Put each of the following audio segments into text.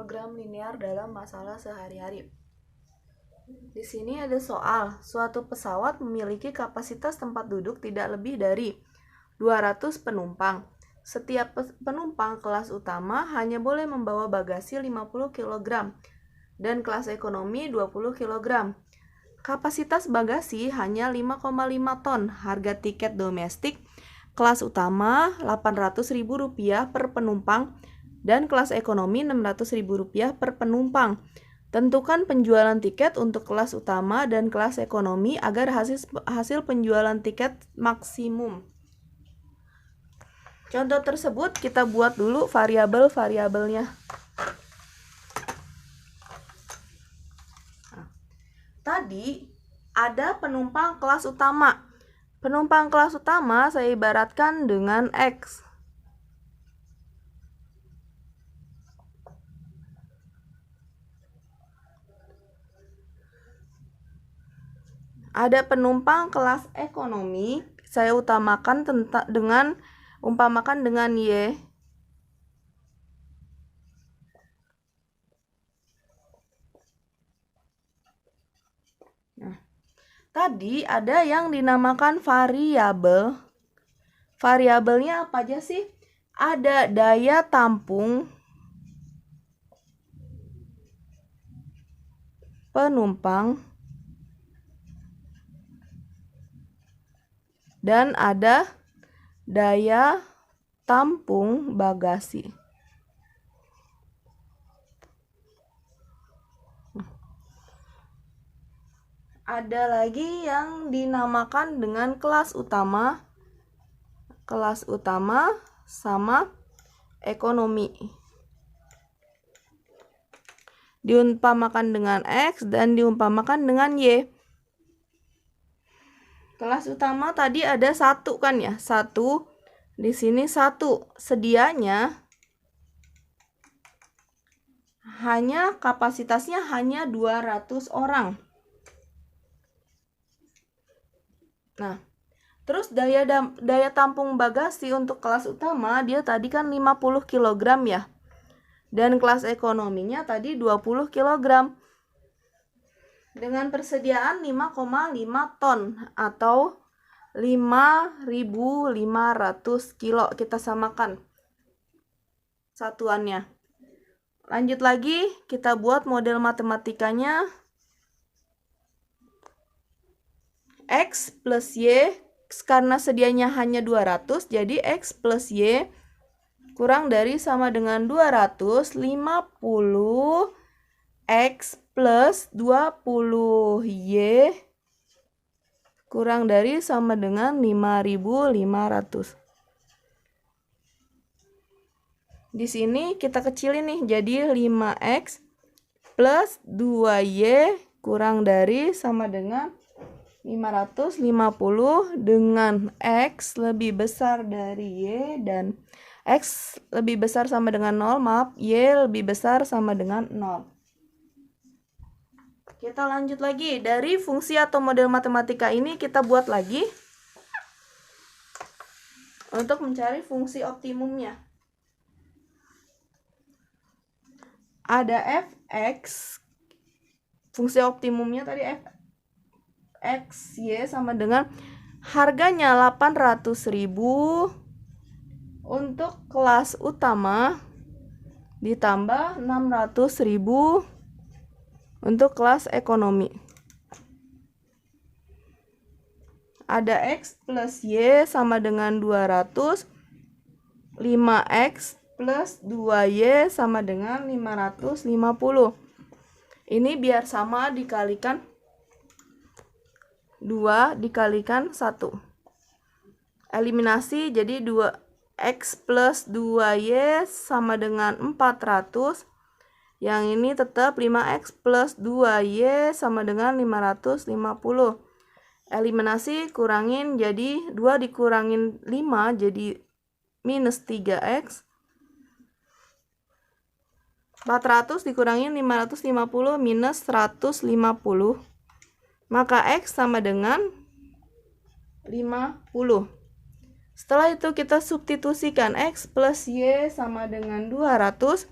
program linear dalam masalah sehari-hari. Di sini ada soal, suatu pesawat memiliki kapasitas tempat duduk tidak lebih dari 200 penumpang. Setiap penumpang kelas utama hanya boleh membawa bagasi 50 kg dan kelas ekonomi 20 kg. Kapasitas bagasi hanya 5,5 ton. Harga tiket domestik kelas utama Rp800.000 per penumpang dan kelas ekonomi Rp600.000 per penumpang. Tentukan penjualan tiket untuk kelas utama dan kelas ekonomi agar hasil penjualan tiket maksimum. Contoh tersebut kita buat dulu variabel-variabelnya. Tadi ada penumpang kelas utama. Penumpang kelas utama saya ibaratkan dengan X. Ada penumpang kelas ekonomi, saya umpamakan dengan Y. Nah, tadi ada yang dinamakan variabel. Variabelnya apa aja sih? Ada daya tampung penumpang dan ada daya tampung bagasi. Ada lagi yang dinamakan dengan kelas utama. Kelas utama sama ekonomi. Diumpamakan dengan X dan diumpamakan dengan Y. Kelas utama tadi ada 1 kan ya? 1. Di sini 1. Sedianya kapasitasnya hanya 200 orang. Nah, terus daya tampung bagasi untuk kelas utama dia tadi kan 50 kg ya. Dan kelas ekonominya tadi 20 kg. Dengan persediaan 5,5 ton atau 5.500 kilo, kita samakan satuannya. Lanjut lagi, kita buat model matematikanya. X plus Y, karena sedianya hanya 200, jadi X plus Y kurang dari sama dengan 250 X plus 20 Y kurang dari sama dengan 5.500. Di sini kita kecilin nih, jadi 5X plus 2Y kurang dari sama dengan 550 dengan X lebih besar dari Y dan X lebih besar sama dengan 0, Y lebih besar sama dengan 0. Kita lanjut lagi. Dari fungsi atau model matematika ini kita buat lagi untuk mencari fungsi optimumnya. Ada fx, fungsi optimumnya tadi fx y sama dengan harganya 800.000 untuk kelas utama ditambah 600.000 untuk kelas ekonomi. Ada X plus Y sama dengan 200, 5X plus 2Y sama dengan 550. Ini biar sama dikalikan 2 dikalikan 1. Eliminasi, jadi 2X plus 2Y sama dengan 400. Yang ini tetap 5X plus 2Y sama dengan 550. Eliminasi, kurangin, jadi 2 dikurangin 5 jadi minus 3X. 400 dikurangin 550 minus 150. Maka X sama dengan 50. Setelah itu kita substitusikan X plus Y sama dengan 200.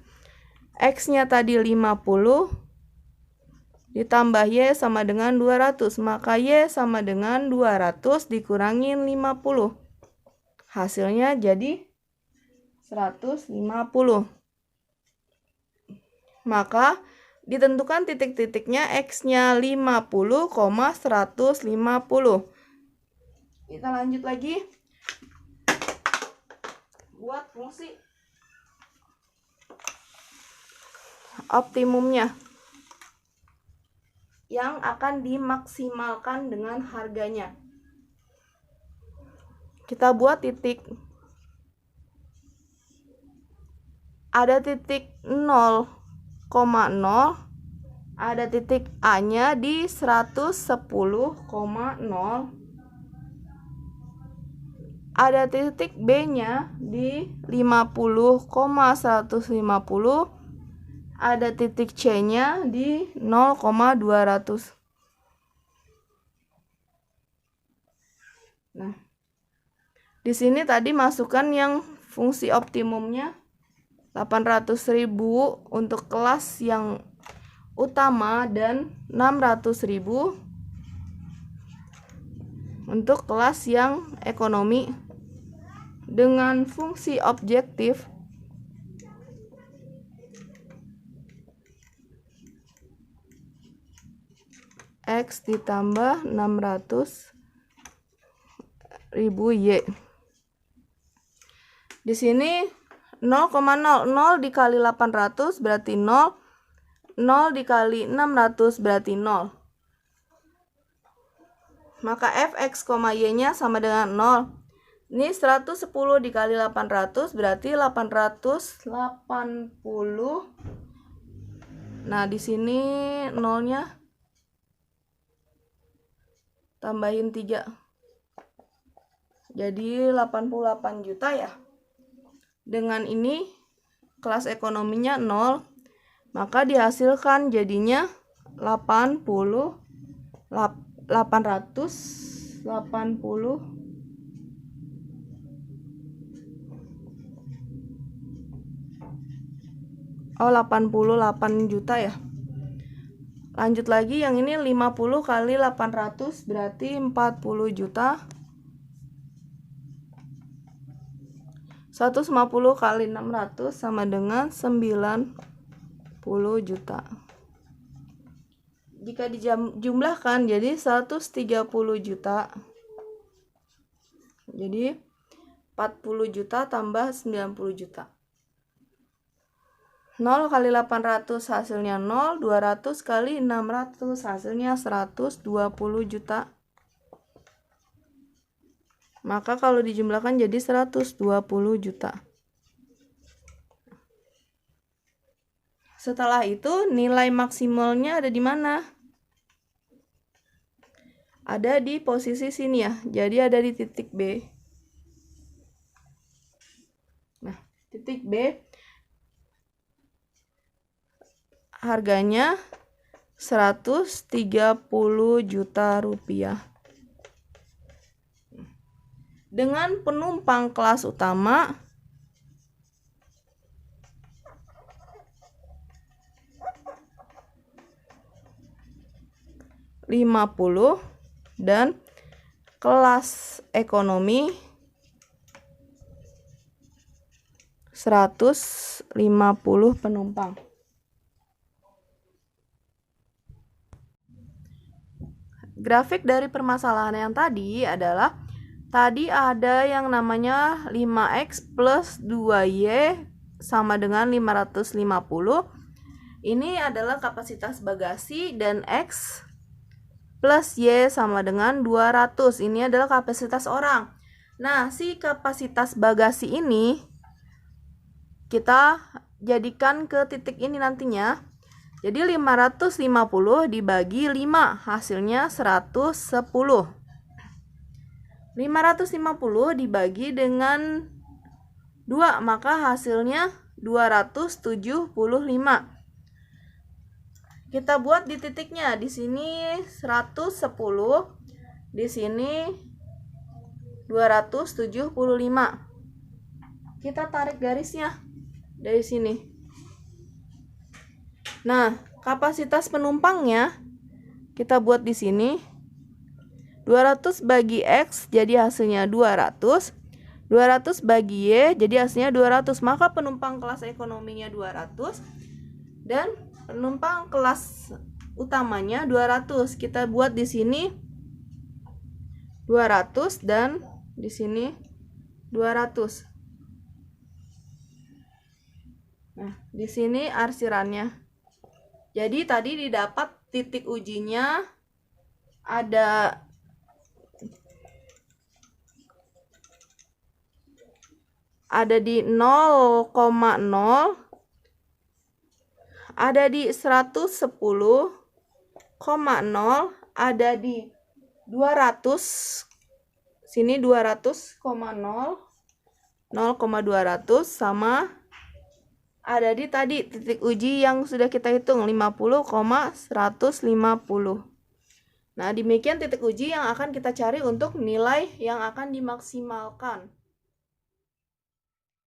X-nya tadi 50 ditambah Y sama dengan 200. Maka Y sama dengan 200 dikurangin 50. Hasilnya jadi 150. Maka ditentukan titik-titiknya X-nya 50,150. Kita lanjut lagi. Buat fungsi optimumnya yang akan dimaksimalkan dengan harganya. Kita buat titik. Ada titik 0,0, ada titik A-nya di 110,0, ada titik B-nya di 50,150, ada titik C-nya di 0,200. Nah, di sini tadi masukkan yang fungsi optimumnya 800.000 untuk kelas yang utama dan 600.000 untuk kelas yang ekonomi. Dengan fungsi objektif X ditambah 600.000 Y. Di sini 0,00 dikali 800 berarti 0, 0 dikali 600 berarti 0. Maka Fx, Y-nya sama dengan 0. Ini 110 dikali 800 berarti 880. Nah, di sini nolnya tambahin 3. Jadi 88 juta ya. Dengan ini kelas ekonominya 0, maka dihasilkan jadinya 880 88 juta ya. Lanjut lagi, yang ini 50 kali 800 berarti 40 juta. 150 kali 600 sama dengan 90 juta. Jika dijumlahkan jadi 130 juta. Jadi 40 juta tambah 90 juta. 0 kali 800 hasilnya 0, 200 kali 600 hasilnya 120 juta. Maka kalau dijumlahkan jadi 120 juta. Setelah itu nilai maksimalnya ada di mana? Ada di posisi sini ya. Jadi ada di titik B. Nah, titik B harganya 130 juta rupiah. Dengan penumpang kelas utama 50 dan kelas ekonomi 150 penumpang. Grafik dari permasalahan yang tadi adalah tadi ada yang namanya 5X plus 2Y sama dengan 550. Ini adalah kapasitas bagasi dan X plus Y sama dengan 200. Ini adalah kapasitas orang. Nah, si kapasitas bagasi ini kita jadikan ke titik ini nantinya. Jadi 550 dibagi 5 hasilnya 110. 550 dibagi dengan 2 maka hasilnya 275. Kita buat di titiknya. Di sini 110, di sini 275. Kita tarik garisnya dari sini. Nah, kapasitas penumpangnya kita buat di sini. 200 bagi X jadi hasilnya 200. 200 bagi Y jadi hasilnya 200. Maka penumpang kelas ekonominya 200 dan penumpang kelas utamanya 200. Kita buat di sini 200 dan di sini 200. Nah, di sini arsirannya. Jadi tadi didapat titik ujinya ada di 0,0, ada di 110,0, ada di 200, sini 200,0, 0,200, sama ada di tadi titik uji yang sudah kita hitung 50,150. Nah, demikian titik uji yang akan kita cari untuk nilai yang akan dimaksimalkan.